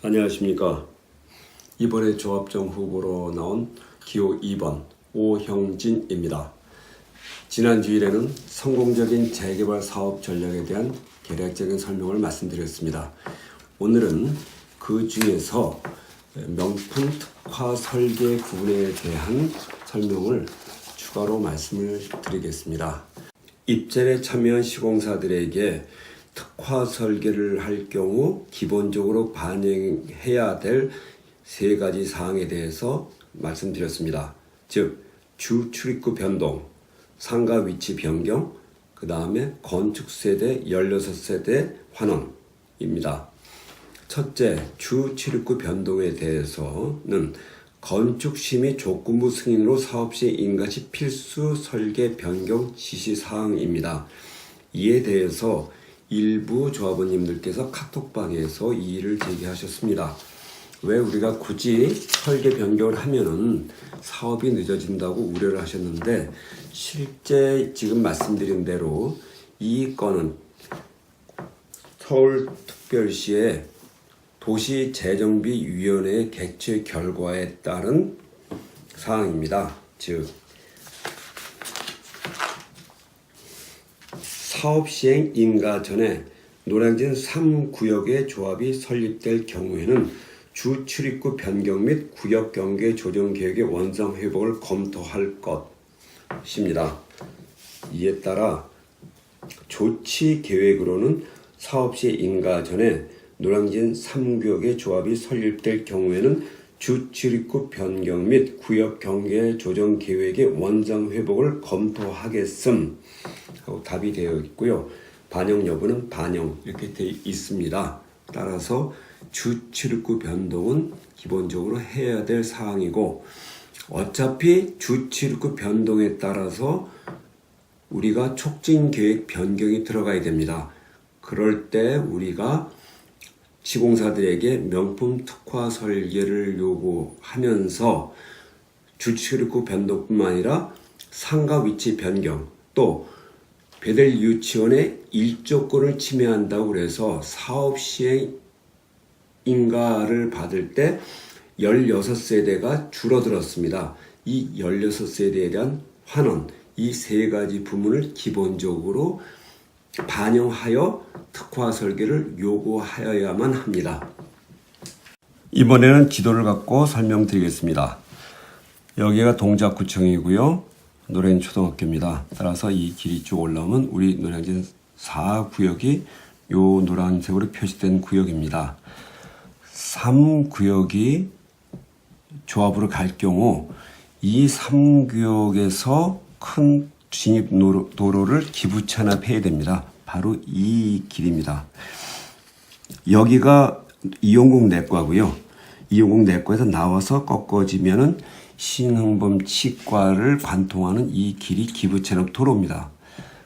안녕하십니까. 이번에 조합장 후보로 나온 기호 2번 오형진입니다. 지난 주일에는 성공적인 재개발 사업 전략에 대한 개략적인 설명을 말씀드렸습니다. 오늘은 그 중에서 명품 특화 설계 부분에 대한 설명을 추가로 말씀을 드리겠습니다. 입찰에 참여한 시공사들에게 특화 설계를 할 경우 기본적으로 반영해야 될 세 가지 사항에 대해서 말씀드렸습니다. 즉, 주 출입구 변동, 상가 위치 변경, 그 다음에 건축 세대 16세대 환원입니다. 첫째, 주 출입구 변동에 대해서는 건축 심의 조건부 승인으로 사업 시 인가시 필수 설계 변경 지시 사항입니다. 이에 대해서 일부 조합원님들께서 카톡방에서 이의를 제기하셨습니다. 왜 우리가 굳이 설계 변경을 하면은 사업이 늦어진다고 우려를 하셨는데, 실제 지금 말씀드린 대로 이 건은 서울특별시의 도시재정비위원회 개최 결과에 따른 사항입니다. 즉, 사업 시행 인가 전에 노량진 3구역의 조합이 설립될 경우에는 주 출입구 변경 및 구역 경계 조정 계획의 원상 회복을 검토할 것입니다. 이에 따라 조치 계획으로는 사업 시 인가 전에 노량진 3구역의 조합이 설립될 경우에는 주 출입구 변경 및 구역 경계 조정 계획의 원상 회복을 검토하겠음 하고 답이 되어 있고요. 반영 여부는 반영 이렇게 되어 있습니다. 따라서 주 출입구 변동은 기본적으로 해야 될 사항이고, 어차피 주 출입구 변동에 따라서 우리가 촉진 계획 변경이 들어가야 됩니다. 그럴 때 우리가 시공사들에게 명품 특화 설계를 요구하면서 주 출입구 변동뿐만 아니라 상가 위치 변경, 또 배들 유치원의 일조권을 침해한다고 해서 사업 시행 인가를 받을 때 16세대가 줄어들었습니다. 이 16세대에 대한 환원, 이 세 가지 부분을 기본적으로 반영하여 특화 설계를 요구하여야만 합니다. 이번에는 지도를 갖고 설명드리겠습니다. 여기가 동작구청이고요. 노량진 초등학교입니다. 따라서 이 길이 쭉 올라오면 우리 노량진 4구역이 요 노란색으로 표시된 구역입니다. 3구역이 조합으로 갈 경우 이 3구역에서 큰 진입 도로를 기부 찬합해야 됩니다. 바로 이 길입니다. 여기가 이용국 내과고요. 이용국 내과에서 나와서 꺾어지면은 신흥범 치과를 관통하는 이 길이 기부 찬합 도로입니다.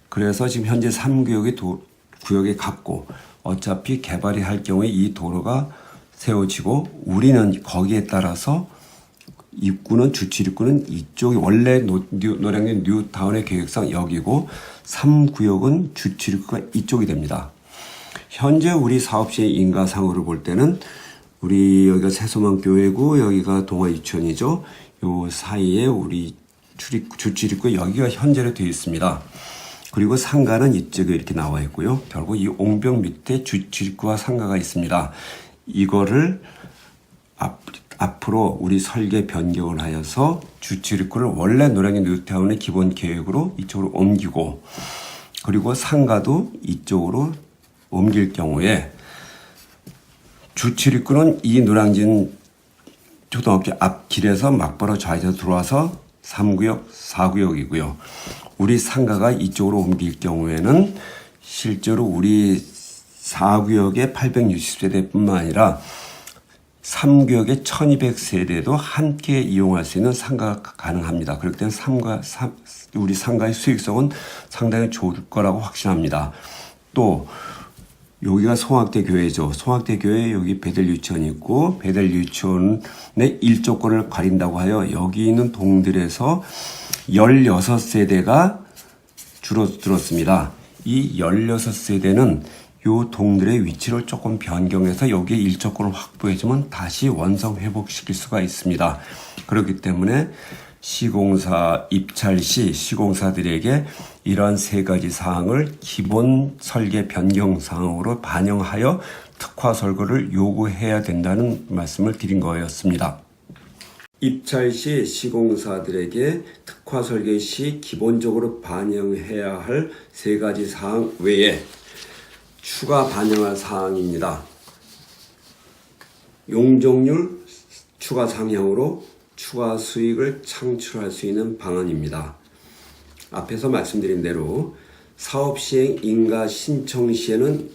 그래서 지금 현재 3구역의 구역에 갔고, 어차피 개발이 할 경우에 이 도로가 세워지고, 우리는 거기에 따라서 입구는 주출입구는 이쪽이 원래 노량진 뉴타운의 계획상 여기고, 3구역은 주출입구가 이쪽이 됩니다. 현재 우리 사업시의 인가상으로 볼 때는 우리 여기가 새소망교회고 여기가 동아유치원이죠. 요 사이에 우리 주출입구 여기가 현재로 되어 있습니다. 그리고 상가는 이쪽에 이렇게 나와 있고요. 결국 이 옹벽 밑에 주출입구와 상가가 있습니다. 이거를 앞으로 우리 설계 변경을 하여서 주출입구를 원래 노량진 뉴타운의 기본 계획으로 이쪽으로 옮기고, 그리고 상가도 이쪽으로 옮길 경우에 주출입구는 이 노량진 초등학교 앞길에서 막바로 좌회전 들어와서 3구역, 4구역이고요. 우리 상가가 이쪽으로 옮길 경우에는 실제로 우리 4구역의 860세대뿐만 아니라 3구역의 1200세대도 함께 이용할 수 있는 상가가 가능합니다. 그렇기 때문에 우리 상가의 수익성은 상당히 좋을 거라고 확신합니다. 또 여기가 송악대 교회죠. 송악대 교회 여기 배들 유치원이 있고, 배들 유치원의 일조권을 가린다고 하여 여기 있는 동들에서 16세대가 줄어들었습니다. 이 16세대는 요 동들의 위치를 조금 변경해서 여기에 일조권을 확보해주면 다시 원상 회복시킬 수가 있습니다. 그렇기 때문에 시공사 입찰 시 시공사들에게 이러한 세 가지 사항을 기본 설계 변경 사항으로 반영하여 특화 설계를 요구해야 된다는 말씀을 드린 거였습니다. 입찰 시 시공사들에게 특화 설계 시 기본적으로 반영해야 할 세 가지 사항 외에 추가 반영할 사항입니다. 용적률 추가 상향으로 추가 수익을 창출할 수 있는 방안입니다. 앞에서 말씀드린 대로 사업시행 인가 신청 시에는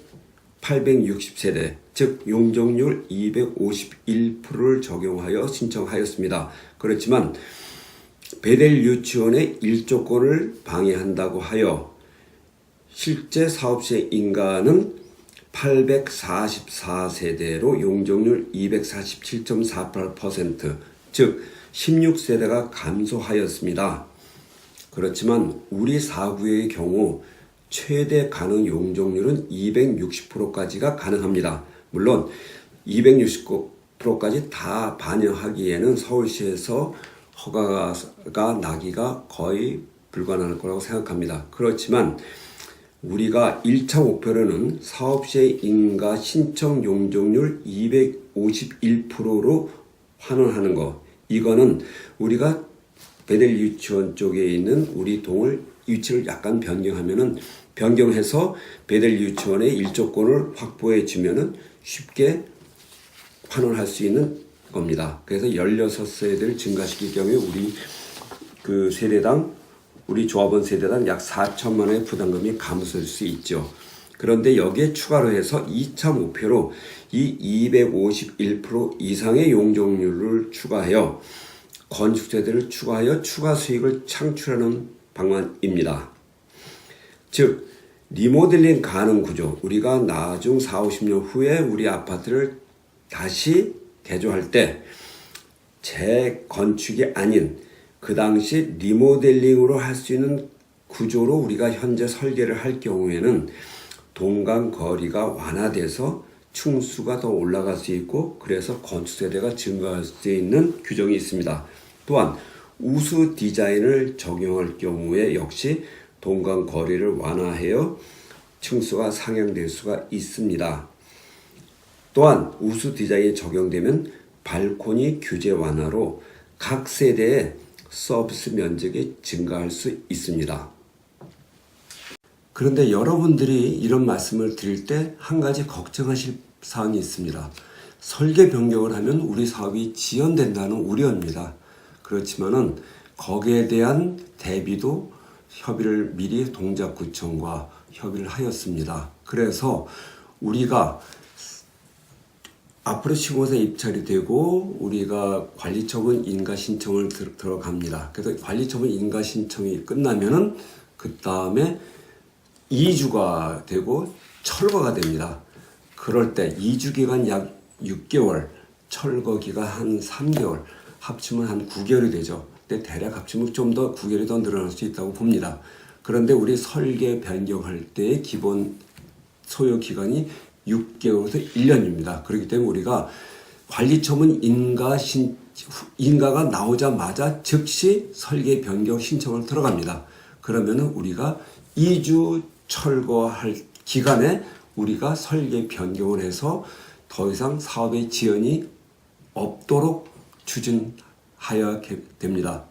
860세대, 즉 용적률 251%를 적용하여 신청하였습니다. 그렇지만 베델 유치원의 일조권을 방해한다고 하여 실제 사업시행 인가는 844세대로 용적률 247.48%, 즉 16세대가 감소하였습니다. 그렇지만 우리 사구의 경우 최대 가능 용적률은 260%까지가 가능합니다. 물론 260%까지 다 반영하기에는 서울시에서 허가가 나기가 거의 불가능할 거라고 생각합니다. 그렇지만 우리가 1차 목표로는 사업시의 인가 신청 용적률 251%로 환원하는 것. 이거는 우리가 베델 유치원 쪽에 있는 우리 동을 위치를 약간 변경해서 베델 유치원의 일조권을 확보해 주면은 쉽게 환원할 수 있는 겁니다. 그래서 16세대를 증가시킬 경우에 우리 그 세대당 우리 조합원 세대당 약 4천만 원의 부담금이 감소할 수 있죠. 그런데 여기에 추가로 해서 2차 목표로 이 251% 이상의 용적률을 추가하여 건축 세대를 추가하여 추가 수익을 창출하는 방안입니다. 즉 리모델링 가능 구조, 우리가 나중 40-50년 후에 우리 아파트를 다시 개조할 때 재건축이 아닌 그 당시 리모델링으로 할 수 있는 구조로 우리가 현재 설계를 할 경우에는 동간 거리가 완화돼서 층수가 더 올라갈 수 있고 그래서 건축 세대가 증가할 수 있는 규정이 있습니다. 또한 우수 디자인을 적용할 경우에 역시 동간 거리를 완화하여 층수가 상향될 수가 있습니다. 또한 우수 디자인이 적용되면 발코니 규제 완화로 각 세대의 서비스 면적이 증가할 수 있습니다. 그런데 여러분들이 이런 말씀을 드릴 때 한 가지 걱정하실 사항이 있습니다. 설계 변경을 하면 우리 사업이 지연된다는 우려입니다. 그렇지만은 거기에 대한 대비도 협의를 미리 동작구청과 협의를 하였습니다. 그래서 우리가 앞으로 시공사 입찰이 되고 우리가 관리처분 인가 신청을 들어갑니다. 그래서 관리처분 인가 신청이 끝나면은 그 다음에 2주가 되고 철거가 됩니다. 그럴 때 2주 기간 약 6개월, 철거 기간 한 3개월, 합치면 한 9개월이 되죠. 근데 대략 합치면 좀 더 9개월이 더 늘어날 수 있다고 봅니다. 그런데 우리 설계 변경할 때의 기본 소요 기간이 6개월에서 1년입니다. 그렇기 때문에 우리가 관리처분 인가가 나오자마자 즉시 설계 변경 신청을 들어갑니다. 그러면은 우리가 2주 철거할 기간에 우리가 설계 변경을 해서 더 이상 사업의 지연이 없도록 추진하여야 됩니다.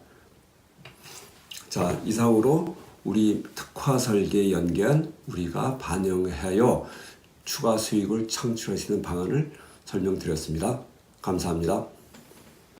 자, 이상으로 우리 특화 설계 연계안 우리가 반영하여 추가 수익을 창출할 수 있는 방안을 설명드렸습니다. 감사합니다.